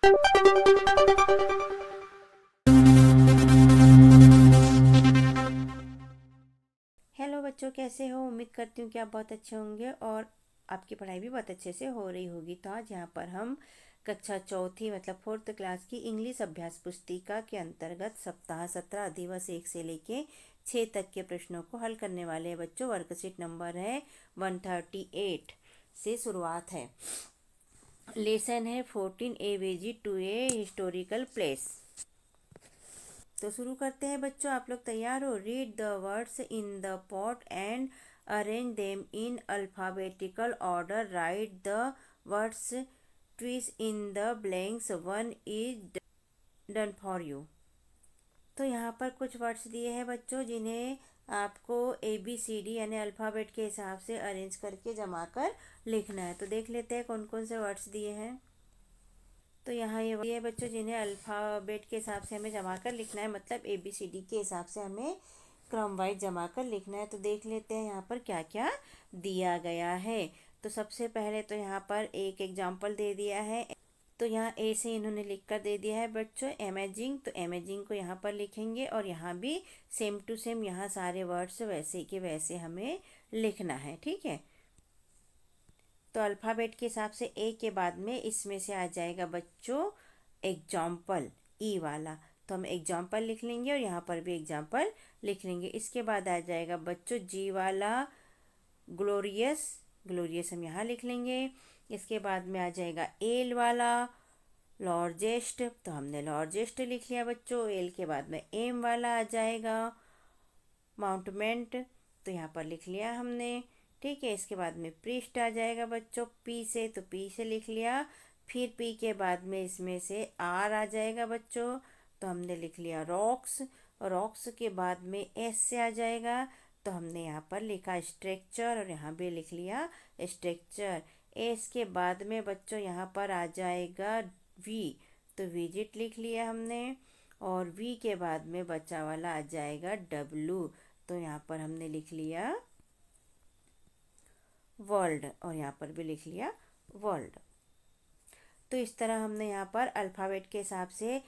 Hello बच्चों, कैसे हो? उम्मीद करती हूँ कि आप बहुत अच्छे होंगे और आपकी पढ़ाई भी बहुत अच्छे से हो रही होगी। तो आज यहाँ पर हम कक्षा चौथी मतलब 4th क्लास की इंग्लिश अभ्यास पुस्तिका के अंतर्गत सप्ताह 17 दिवस 1 से लेके 6 तक के प्रश्नों को हल करने वाले हैं बच्चों। वर्कशीट नंबर है 138 से शुरुआत है। लेसन है 14 a visit to a historical place. तो शुरू करते हैं बच्चों। आप लोग तैयार हो? Read the words in the pot and arrange them in alphabetical order. Write the words twice in the blanks. One is done for you. तो यहाँ पर कुछ वर्ड्स दिए हैं बच्चों, जिन्हें आपको ABCD यानी अल्फ़ाबेट के हिसाब से अरेंज करके जमा कर लिखना है। तो देख लेते हैं कौन कौन से वर्ड्स दिए हैं। तो यहाँ ये बच्चों, जिन्हें अल्फ़ाबेट के हिसाब से हमें जमा कर लिखना है, मतलब ABCD के हिसाब से हमें क्रम वाइज जमा कर लिखना है। तो देख लेते हैं यहाँ पर क्या क्या दिया गया है। तो सबसे पहले तो यहाँ पर एक एग्जाम्पल दे दिया है। तो यहाँ ए से इन्होंने लिख कर दे दिया है बच्चों अमेजिंग। तो अमेजिंग को यहाँ पर लिखेंगे और यहाँ भी सेम टू सेम यहाँ सारे वर्ड्स वैसे के वैसे हमें लिखना है, ठीक है। तो अल्फ़ाबेट के हिसाब से ए के बाद में इसमें से आ जाएगा बच्चों एग्जाम्पल, ई वाला। तो हम एग्जाम्पल लिख लेंगे और यहाँ पर भी एग्जाम्पल लिख लेंगे। इसके बाद आ जाएगा बच्चों जी वाला ग्लोरियस, ग्लोरियस हम यहाँ लिख लेंगे। इसके बाद में आ जाएगा एल वाला लॉर्जेस्ट। तो हमने लॉर्जेस्ट लिख लिया बच्चों। एल के बाद में एम वाला आ जाएगा माउंटमेंट। तो यहाँ पर लिख लिया हमने, ठीक है। इसके बाद में प्रिस्ट आ जाएगा बच्चों पी से। तो पी से लिख लिया। फिर पी के बाद में इसमें से आर आ जाएगा बच्चों। तो हमने लिख लिया रॉक्स। रॉक्स के बाद में एस से आ जाएगा। तो हमने यहाँ पर लिखा स्ट्रक्चर और यहाँ भी लिख लिया स्ट्रक्चर। एस के बाद में बच्चों यहाँ पर आ जाएगा वी। तो विजिट लिख लिया हमने। और वी के बाद में बचा वाला आ जाएगा डब्लू। तो यहाँ पर हमने लिख लिया वर्ल्ड और यहाँ पर भी लिख लिया वर्ल्ड। तो इस तरह हमने यहाँ पर अल्फ़ाबेट के हिसाब से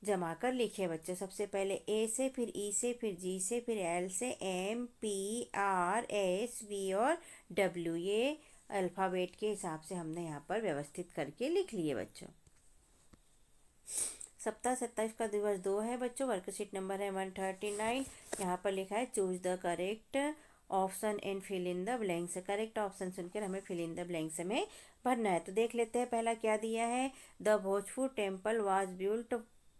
जमा कर लिखे बच्चे। सबसे पहले ए से, फिर ई से, फिर जी से, फिर एल से, M P R S V और डब्ल्यू। ये अल्फ़ाबेट के हिसाब से हमने यहाँ पर व्यवस्थित करके लिख लिए बच्चों। सप्ताह 27 का दिवस 2 है बच्चों। वर्कशीट नंबर है 139। यहाँ पर लिखा है choose the correct option and fill in the blanks. Correct option सुनकर हमें फिल इन द ब्लैंक्स में भरना है। तो देख लेते हैं पहला क्या दिया है। The Bhojpur temple was built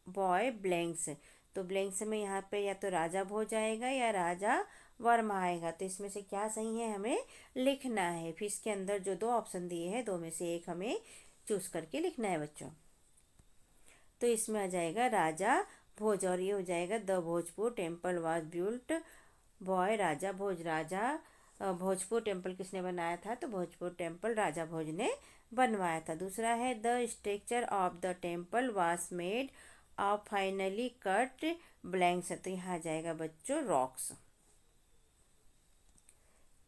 boy blanks. तो ब्लैंक्स में यहाँ पे या तो राजा भोज आएगा या राजा वर्मा आएगा। तो इसमें से क्या सही है हमें लिखना है। फिर इसके अंदर जो दो ऑप्शन दिए हैं, दो में से एक हमें चूज करके लिखना है बच्चों। तो इसमें आ जाएगा राजा भोज और ये हो जाएगा the Bhojpur temple was built boy Raja Bhoj. Raja Bhojpur temple किसने बनाया था? तो भोजपुर टेम्पल राजा भोज ने बनवाया था। दूसरा है the structure of the temple was made of finally cut blanks. तो यहाँ आ जाएगा बच्चों रॉक्स।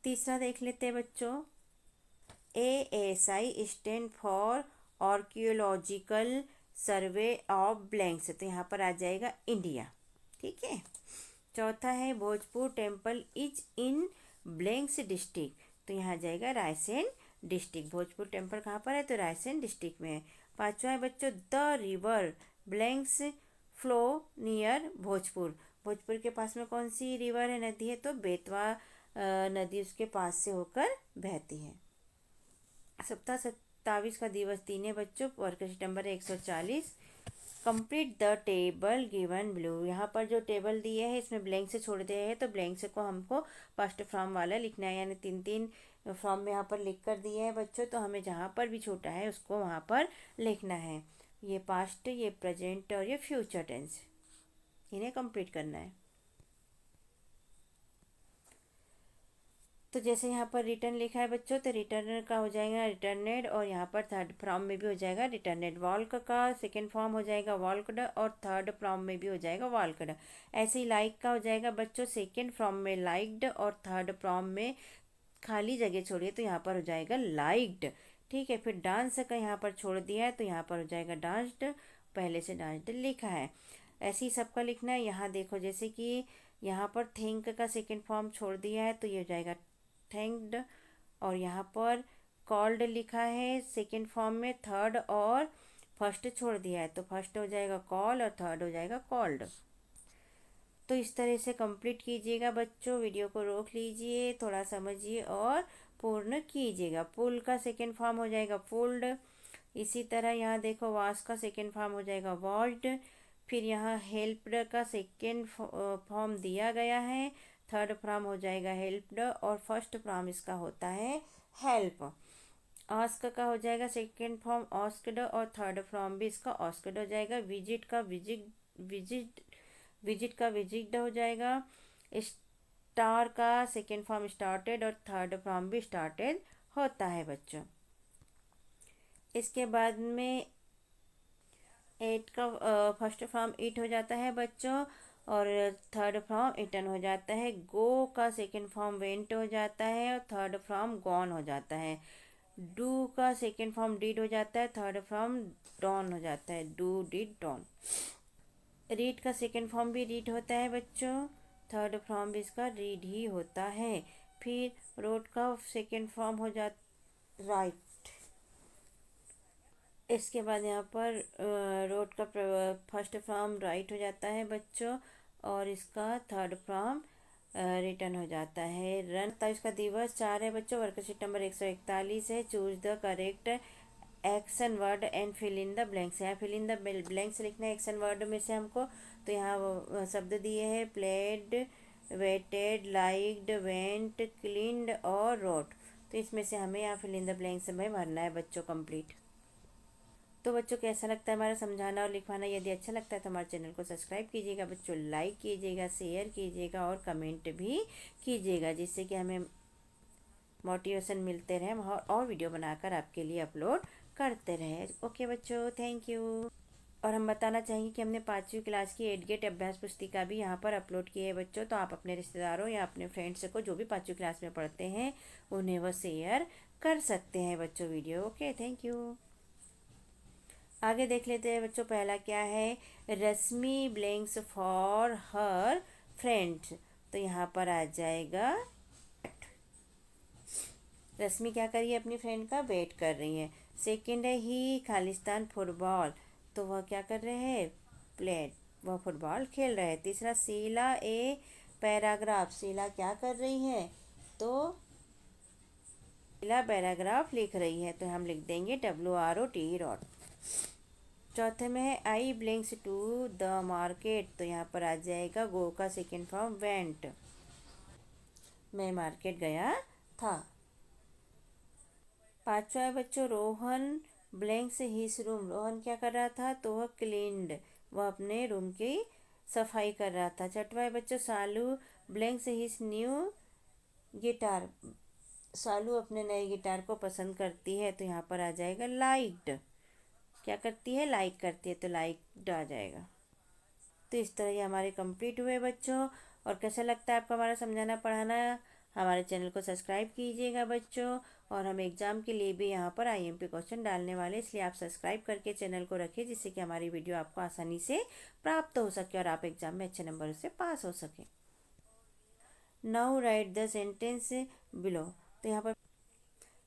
तीसरा देख लेते हैं बच्चों। ASI stand for archaeological survey of blanks. तो यहाँ पर आ जाएगा इंडिया, ठीक है। चौथा है Bhojpur temple is in blanks district. तो यहाँ आ जाएगा रायसेन डिस्ट्रिक्ट। भोजपुर टेम्पल कहाँ पर है? तो रायसेन डिस्ट्रिक्ट में है। पांचवा है बच्चों the river blanks flow near Bhojpur. Bhojpur के पास में कौन सी रिवर है, नदी है? तो बेतवा नदी उसके पास से होकर बहती है। सप्ताह 27 का दिवस 3 है बच्चों। Worksheet number 140। Complete the table given blue. यहाँ पर जो टेबल दिए है इसमें ब्लैंक से छोड़ दिए हैं। तो ब्लैंक से को हमको फर्स्ट फॉर्म वाला लिखना है, यानी 3 फॉर्म में यहाँ पर लिख कर दिए हैं बच्चों। तो हमें जहाँ पर भी छोटा है उसको वहाँ पर लिखना है। ये पास्ट, ये प्रेजेंट और ये फ्यूचर टेंस, इन्हें कंप्लीट करना है। तो जैसे यहाँ पर रिटर्न लिखा है बच्चों, तो रिटर्न का हो जाएगा रिटर्नेड और यहाँ पर थर्ड फॉर्म में भी हो जाएगा रिटर्नेड। वॉल्क का सेकंड फॉर्म हो जाएगा वॉल्कड और थर्ड फॉर्म में भी हो जाएगा वॉल्कड। ऐसे ही लाइक का हो जाएगा बच्चों सेकंड फॉर्म में लाइक्ड और थर्ड फॉर्म में खाली जगह छोड़िए तो यहाँ पर हो जाएगा लाइक्ड, ठीक है, फिर डांस का यहाँ पर छोड़ दिया है तो यहाँ पर हो जाएगा डांस्ड, पहले से डांस्ड लिखा है। ऐसे ही सबका लिखना है। यहाँ देखो जैसे कि यहाँ पर थिंक का सेकंड फॉर्म छोड़ दिया है तो ये हो जाएगा थैंक्ड, और यहाँ पर कॉल्ड लिखा है सेकंड फॉर्म में, थर्ड और फर्स्ट छोड़ दिया है तो फर्स्ट हो जाएगा कॉल और थर्ड हो जाएगा कॉल्ड। तो इस तरह से कंप्लीट कीजिएगा बच्चों, वीडियो को रोक लीजिए, थोड़ा समझिए और पूर्ण कीजिएगा। पुल का सेकंड फॉर्म हो जाएगा पुल्ड। इसी तरह यहाँ देखो वाश का सेकंड फॉर्म हो जाएगा वॉश्ड। फिर यहाँ हेल्प्ड का सेकंड फॉर्म दिया गया है, थर्ड फॉर्म हो जाएगा हेल्प्ड और फर्स्ट फॉर्म इसका होता है हेल्प। आस्क का हो जाएगा सेकंड फॉर्म आस्क्ड और थर्ड फॉर्म भी इसका आस्क्ड हो जाएगा। विजिट का विजिट का विजिट हो जाएगा। स्टार का सेकंड फॉर्म स्टार्टेड और थर्ड फॉर्म भी स्टार्टेड होता है बच्चों। इसके बाद में एट का फर्स्ट फॉर्म ईट हो जाता है बच्चों और थर्ड फॉर्म इटन हो जाता है। गो का सेकंड फॉर्म वेंट हो जाता है और थर्ड फॉर्म गॉन हो जाता है। डू का सेकंड फॉर्म डिड हो जाता है, थर्ड फॉर्म डॉन हो जाता है, डू डिड डॉन। रीड का सेकंड फॉर्म भी रीड होता है बच्चों, थर्ड फॉर्म भी इसका रीड ही होता है। फिर रोट का सेकंड फॉर्म हो जाता राइट। इसके बाद यहाँ पर रोट का फर्स्ट फॉर्म राइट हो जाता है बच्चों और इसका थर्ड फॉर्म रिटर्न हो जाता है रन। तो इसका दिवस 4 है बच्चों। वर्कशीट नंबर 141 है। Choose the correct action word and fill in the blanks. यहाँ फिल इन द ब्लैंक्स लिखना है एक्शन वर्ड में से हमको। तो यहाँ शब्द दिए हैं played, waited, liked, went, cleaned और रोट। तो इसमें से हमें यहाँ फिल इन द ब्लैंक्स में भरना है बच्चों कंप्लीट। तो बच्चों कैसा लगता है हमारा समझाना और लिखवाना? यदि अच्छा लगता है तो हमारे चैनल को सब्सक्राइब कीजिएगा बच्चों, लाइक कीजिएगा, शेयर कीजिएगा और कमेंट भी कीजिएगा, जिससे कि हमें मोटिवेशन मिलते रहे, हम और वीडियो बनाकर आपके लिए अपलोड करते रहे। ओके बच्चों, थैंक यू। और हम बताना चाहेंगे कि हमने 5वीं क्लास की एडगेट अभ्यास पुस्तिका भी यहाँ पर अपलोड की है बच्चों। तो आप अपने रिश्तेदारों या अपने फ्रेंड्स को जो भी 5वीं क्लास में पढ़ते हैं उन्हें वो शेयर कर सकते हैं बच्चों वीडियो। Okay, thank you. आगे देख लेते हैं बच्चों। पहला क्या है, रश्मि ब्लैंक्स फॉर हर फ्रेंड्स। तो यहाँ पर आ जाएगा रश्मि क्या कर रही है, अपनी फ्रेंड का वेट कर रही है। सेकंड है ही खालिस्तान फुटबॉल। तो वह क्या कर रहे हैं, प्लेड, वह फुटबॉल खेल रहे हैं। तीसरा शीला ए पैराग्राफ। शीला क्या कर रही है, तो शीला पैराग्राफ लिख रही है। तो हम लिख देंगे WROT रॉट। चौथे में है आई ब्लिंक्स टू द मार्केट। तो यहाँ पर आ जाएगा गो का सेकेंड फॉर्म वेंट, मैं मार्केट गया था। पांचवा है बच्चों Rohan blanks his room. Rohan क्या कर रहा था, तो वह क्लीन्ड, वह अपने रूम की सफाई कर रहा था। छठवा है बच्चों सालू ब्लैंक्स हिज न्यू गिटार। सालू अपने नए गिटार को पसंद करती है। तो यहाँ पर आ जाएगा लाइक्ड, क्या करती है, लाइक करती है, तो लाइक्ड आ जाएगा। तो इस तरह ये हमारे कंप्लीट हुए बच्चों। और कैसा लगता है आपको हमारा समझाना पढ़ाना? हमारे चैनल को सब्सक्राइब कीजिएगा बच्चों। और हम एग्ज़ाम के लिए भी यहाँ पर IMP क्वेश्चन डालने वाले, इसलिए आप सब्सक्राइब करके चैनल को रखिए, जिससे कि हमारी वीडियो आपको आसानी से प्राप्त हो सके और आप एग्ज़ाम में अच्छे नंबर से पास हो सके। Now right the sentence below. तो यहाँ पर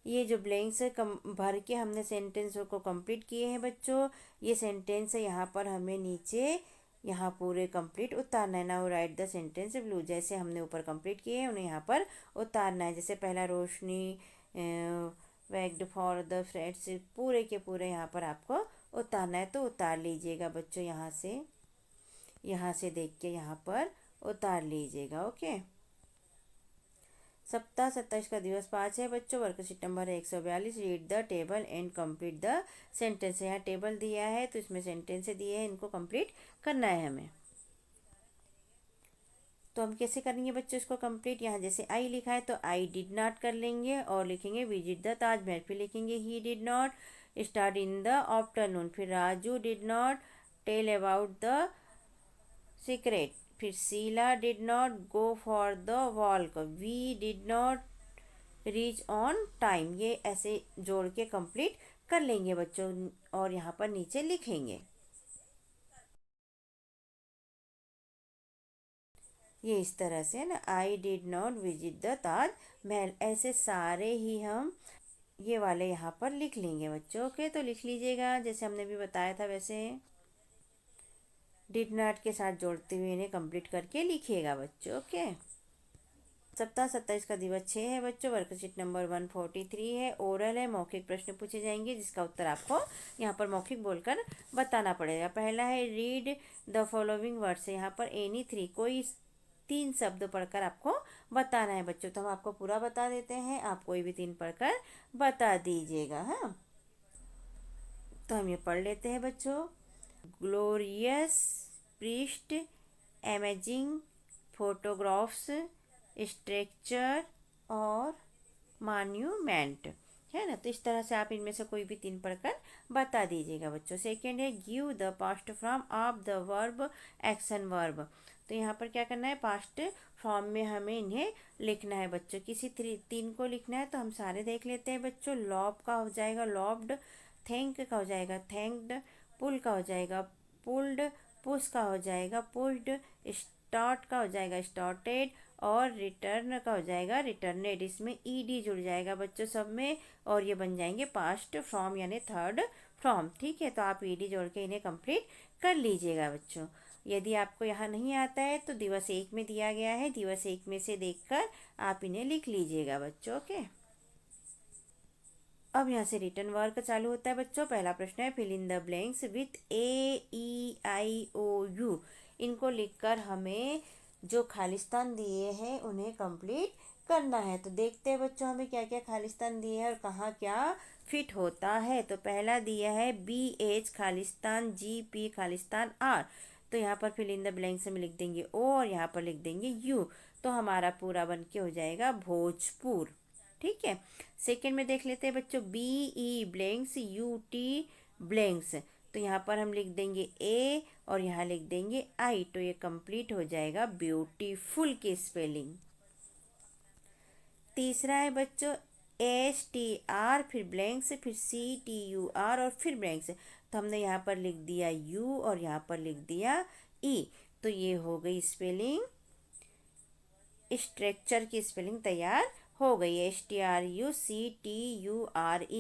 ये जो ब्लैंक्स भर के हमने सेंटेंस को कंप्लीट किए हैं बच्चों। ये सेंटेंस है यहाँ पर हमें नीचे यहाँ पूरे कंप्लीट उतारना है। Now right the sentence blue, जैसे हमने ऊपर कंप्लीट किए हैं उन्हें यहाँ पर उतारना है। जैसे पहला रोशनी वैक्ड फॉर द फ्रेंड्स, पूरे के पूरे यहाँ पर आपको उतारना है। तो उतार लीजिएगा बच्चों, यहाँ से देख के यहाँ पर उतार लीजिएगा। ओके। सप्ताह 27 का दिवस 5 है बच्चों। Worksheet number 142। Read the table and complete the sentence. यहाँ टेबल दिया है तो इसमें सेंटेंस दिए हैं, इनको कंप्लीट करना है हमें। तो हम कैसे करेंगे बच्चों इसको कंप्लीट? यहाँ जैसे आई लिखा है तो आई डिड नॉट कर लेंगे और लिखेंगे विजिट द ताजमहल। फिर लिखेंगे he did not start in the afternoon. फिर Raju did not tell about the secret. फिर Sheela did not go for the walk. We did not reach on time, ये ऐसे जोड़ के कंप्लीट कर लेंगे बच्चों और यहाँ पर नीचे लिखेंगे। ये इस तरह से है ना, I did not visit the Taj Mahal, ऐसे सारे ही हम ये वाले यहाँ पर लिख लेंगे बच्चों। ओके, तो लिख लीजिएगा जैसे हमने भी बताया था वैसे डिड नॉट के साथ जोड़ते हुए इन्हें कंप्लीट करके लिखिएगा बच्चों। ओके, सप्ताह 27 का दिवस 6 है बच्चों। वर्कशीट नंबर 143 है, ओरल है, मौखिक प्रश्न पूछे जाएंगे जिसका उत्तर आपको यहाँ पर मौखिक बोलकर बताना पड़ेगा। पहला है रीड द फॉलोइंग वर्ड्स, यहाँ पर एनी थ्री, कोई 3 शब्द पढ़कर आपको बताना है बच्चों। तो हम आपको पूरा बता देते हैं, आप कोई भी 3 पढ़कर बता दीजिएगा। हाँ, तो हम ये पढ़ लेते हैं बच्चों। Glorious, priest, amazing, photographs, structure और मॉन्यूमेंट, है ना। तो इस तरह से आप इनमें से कोई भी 3 पढ़कर बता दीजिएगा बच्चों। सेकेंड है give the past form of the verb action verb, तो यहाँ पर क्या करना है, पास्ट फॉर्म में हमें इन्हें लिखना है बच्चों। किसी 3 को लिखना है तो हम सारे देख लेते हैं बच्चों। लॉब का हो जाएगा लॉब्ड, थैंक का हो जाएगा थैंक्ड, पुल का हो जाएगा पुल्ड, पुश का हो जाएगा पुश्ड, स्टार्ट का हो जाएगा स्टार्टेड और रिटर्न का हो जाएगा रिटर्नेड। इसमें ईडी जुड़ जाएगा बच्चों सब में और ये बन जाएंगे पास्ट फॉर्म यानी थर्ड फॉर्म। ठीक है, तो आप ईडी जोड़ के इन्हें कंप्लीट कर लीजिएगा बच्चों। यदि आपको यहाँ नहीं आता है तो दिवस 1 में दिया गया है, दिवस 1 में से देखकर आप इन्हें लिख लीजिएगा बच्चों। ओके, अब यहाँ से रिटर्न वर्क चालू होता है बच्चों। पहला प्रश्न है fill in the blanks with AEIOU, इनको लिखकर हमें जो खालिस्तान दिए हैं उन्हें कंप्लीट करना है। तो देखते हैं बच्चों हमें क्या क्या खालिस्तान दिए हैं और कहाँ क्या फिट होता है। तो पहला दिया है BH Khalistan, GP Khalistan, R, तो यहाँ पर फिल इन द ब्लैंक्स में लिख देंगे O और यहाँ पर लिख देंगे U, तो हमारा पूरा बन के हो जाएगा भोजपुर। ठीक है, सेकेंड में देख लेते हैं बच्चों BE ब्लैंक्स UT ब्लैंक्स, तो यहाँ पर हम लिख देंगे A और यहाँ लिख देंगे I, तो ये कंप्लीट हो जाएगा ब्यूटीफुल की स्पेलिंग। तीसरा है बच्चों STR, फिर ब्लैंक्स, फिर CTUR और फिर ब्लैंक्स, तो हमने यहाँ पर लिख दिया U और यहाँ पर लिख दिया E, तो ये हो गई स्पेलिंग, स्ट्रक्चर की स्पेलिंग तैयार हो गई है, STRUCTURE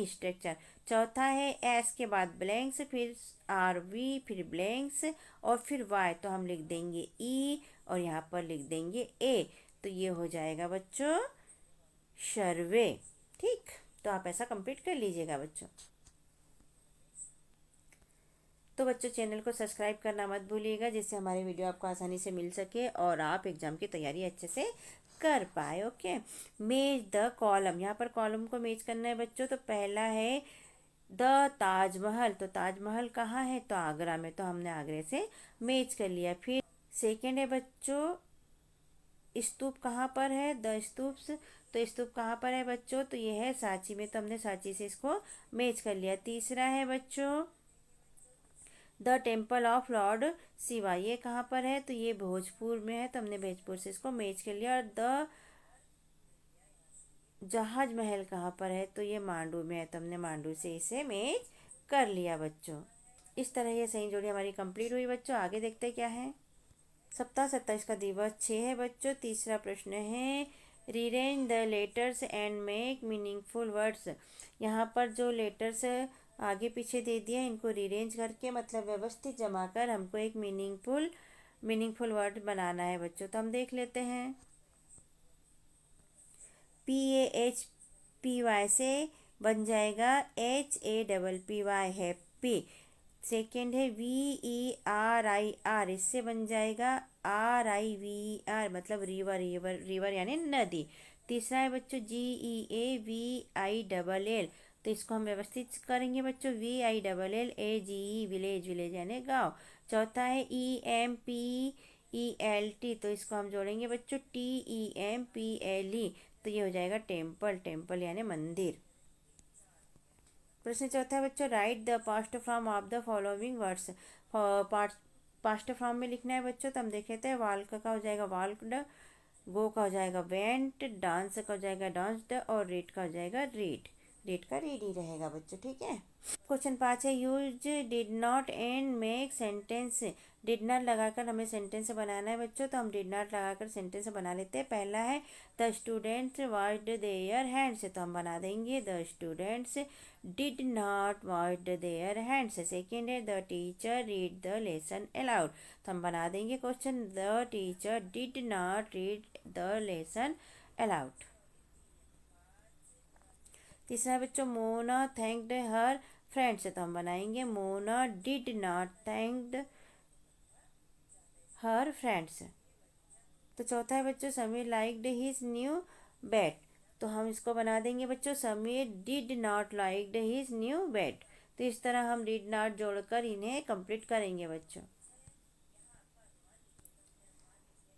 स्ट्रक्चर। चौथा है एस के बाद ब्लैंक्स, फिर RV, फिर ब्लैंक्स और फिर Y, तो हम लिख देंगे E और यहाँ पर लिख देंगे A, तो ये हो जाएगा बच्चों शर्वे। ठीक, तो आप ऐसा कंप्लीट कर लीजिएगा बच्चों। तो बच्चों चैनल को सब्सक्राइब करना मत भूलिएगा जिससे हमारी वीडियो आपको आसानी से मिल सके और आप एग्जाम की तैयारी अच्छे से कर पाए। ओके, मेज द कॉलम, यहाँ पर कॉलम को मेज करना है बच्चों। तो पहला है द ताजमहल, तो ताजमहल कहाँ है, तो आगरा में, तो हमने आगरे से मेज कर लिया। फिर सेकेंड है बच्चों स्तूप कहाँ पर है, द स्तूप्स, तो स्तूप कहाँ पर है बच्चों, तो ये है सांची में, तो हमने सांची से इसको मेज कर लिया। तीसरा है बच्चों the temple of Lord Shiva, ये कहाँ पर है, तो ये भोजपुर में है, तो हमने भोजपुर से इसको मेज कर लिया। और द जहाज महल कहाँ पर है, तो ये मांडू में है, तो हमने मांडू से इसे मेज कर लिया बच्चों। इस तरह ये सही जोड़ी हमारी कंप्लीट हुई बच्चों। आगे देखते क्या है। सप्ताह 27 का दिवस 6 है बच्चों। तीसरा प्रश्न है rearrange the letters and make meaningful words, यहाँ पर जो लेटर्स आगे पीछे दे दिया इनको रीरेंज करके मतलब व्यवस्थित जमा कर हमको एक मीनिंगफुल वर्ड बनाना है बच्चों। तो हम देख लेते हैं PAHPY से बन जाएगा HAPPY हैप्पी। सेकेंड है VERIR, इससे बन जाएगा RIVER मतलब रिवर, रिवर रिवर यानी नदी। तीसरा है बच्चों GEAVILL, तो इसको हम व्यवस्थित करेंगे बच्चों VILLAGE विलेज, विलेज यानी गाँव। चौथा है EMPELT, तो इसको हम जोड़ेंगे बच्चों TEMPLE, तो ये हो जाएगा टेम्पल, टेम्पल यानी मंदिर। प्रश्न चौथा है बच्चों right the past form of the following words, past form में लिखना है बच्चों। तो हम देख लेते हैं वाल्क का हो जाएगा वाल्कड, गो का हो जाएगा वेंट, डांस का हो जाएगा डांस्ड और रीड का हो जाएगा रीड। रीड का रीड ही रहेगा बच्चों, ठीक है। क्वेश्चन 5 है use did not and make sentence. Did not लगाकर हमें सेंटेंस बनाना है बच्चों, तो हम डिड नॉट लगाकर सेंटेंस बना लेते हैं। पहला है the students washed their hands, तो हम बना देंगे the students did not washed their hands. Second है the teacher read the lesson aloud, तो हम बना देंगे question the teacher did not read the lesson aloud. तीसरा बच्चों मोना थैंक्ड हर फ्रेंड्स, तो हम बनाएंगे Mona did not thanked her friends. तो चौथा है बच्चों Sameer liked his new bed, तो हम इसको बना देंगे बच्चों Sameer did not liked his new bed. तो इस तरह हम डिड नॉट जोड़कर इन्हें कंप्लीट करेंगे बच्चों।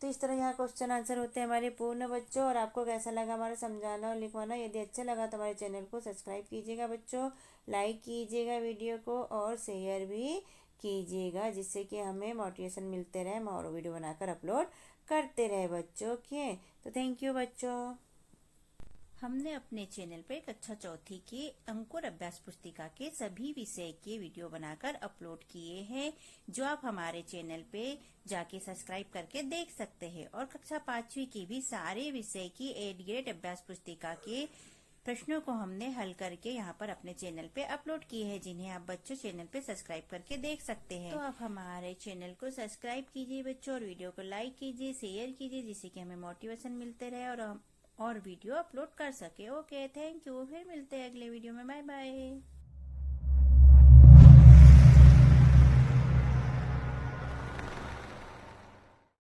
तो इस तरह यहाँ क्वेश्चन आंसर होते हैं हमारे पूर्ण बच्चों। और आपको कैसा लगा हमारा समझाना और लिखवाना? यदि अच्छा लगा तो हमारे चैनल को सब्सक्राइब कीजिएगा बच्चों, लाइक कीजिएगा वीडियो को और शेयर भी कीजिएगा, जिससे कि हमें मोटिवेशन मिलते रहे, हम और वीडियो बनाकर अपलोड करते रहे बच्चों। ओके, तो थैंक यू बच्चों। हमने अपने चैनल पर कक्षा चौथी के अंकुर अभ्यास पुस्तिका के सभी विषय के वीडियो बनाकर अपलोड किए हैं, जो आप हमारे चैनल पे जाके सब्सक्राइब करके देख सकते हैं। और कक्षा 5वीं की भी सारे विषय की 8 ग्रेड अभ्यास पुस्तिका के प्रश्नों को हमने हल करके यहाँ पर अपने चैनल पे अपलोड किए हैं, जिन्हें आप बच्चों चैनल पे सब्सक्राइब करके देख सकते हैं। तो आप हमारे चैनल को सब्सक्राइब कीजिए बच्चों और वीडियो को लाइक कीजिए, शेयर कीजिए, जिससे कि हमें मोटिवेशन मिलते रहे और हम और वीडियो अपलोड कर सके। Okay, thank you. फिर मिलते हैं अगले वीडियो में। Bye bye.